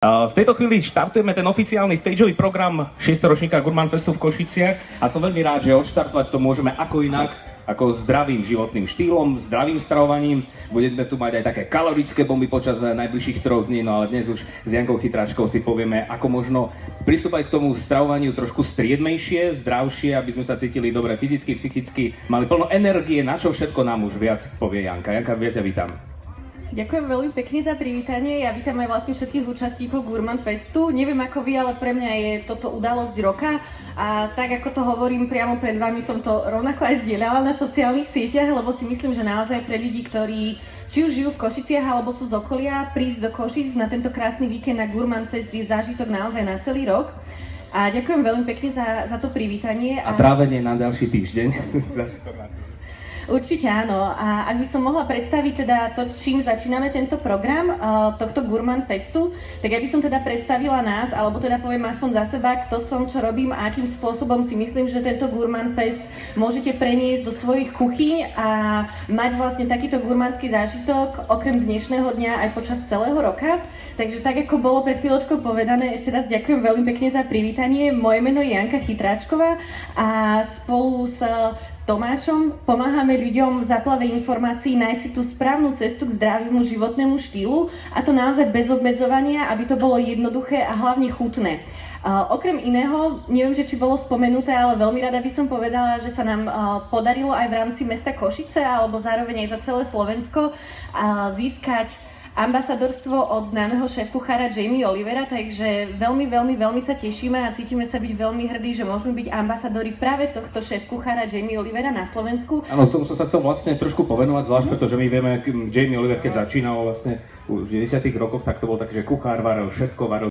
V tejto chvíli štartujeme ten oficiálny stageový program 6. ročníka Gurman Festu v Košiciach a som veľmi rád, že odštartovať to môžeme ako inak, ako zdravým životným štýlom, zdravým stravovaním. Budeme tu mať aj také kalorické bomby počas najbližších 3 dní, no ale dnes už s Jankou Chytráčkou si povieme, ako možno pristúpať k tomu stravovaniu trošku striedmejšie, zdravšie, aby sme sa cítili dobre fyzicky, psychicky, mali plno energie, na čo všetko nám už viac povie Janka. Janka, ja ťa vítam. Ďakujem veľmi pekne za privítanie. Ja vítam aj vlastne všetkých účastníkov Gurman Festu. Neviem ako vy, ale pre mňa je toto udalosť roka. A tak ako to hovorím priamo pred vami, som to rovnako aj zdieľala na sociálnych sieťach, lebo si myslím, že naozaj pre ľudí, ktorí či už žijú v Košiciach alebo sú z okolia, prísť do Košic na tento krásny víkend na Gurman Fest je zážitok naozaj na celý rok. A ďakujem veľmi pekne za to privítanie. A trávenie na ďalší týždeň. Určite áno. A ak by som mohla predstaviť teda to, čím začíname tento program tohto Gurman Festu, tak ja by som teda predstavila nás, alebo teda poviem aspoň za seba, kto som, čo robím a akým spôsobom si myslím, že tento Gurman Fest môžete preniesť do svojich kuchyň a mať vlastne takýto gurmanský zážitok okrem dnešného dňa aj počas celého roka. Takže tak, ako bolo pred chvíľočkou povedané, ešte raz ďakujem veľmi pekne za privítanie. Moje meno je Janka Chytráčková a spolu s Tomášom pomáhame ľuďom v záplave informácií nájsť si tú správnu cestu k zdravému životnému štýlu a to naozaj bez obmedzovania, aby to bolo jednoduché a hlavne chutné. Okrem iného, neviem, že či bolo spomenuté, ale veľmi rada by som povedala, že sa nám podarilo aj v rámci mesta Košice alebo zároveň aj za celé Slovensko získať ambasadorstvo od známeho šéfkuchára Jamie Olivera, takže veľmi sa tešíme a cítime sa byť veľmi hrdí, že môžeme byť ambasadori práve tohto šéfkuchára Jamie Olivera na Slovensku. Áno, tomu som sa chcel vlastne trošku povenovať, zvlášť pretože my vieme, Jamie Oliver, keď začínal vlastne v 90. rokoch, tak to bol tak, že kuchár varil všetko, varil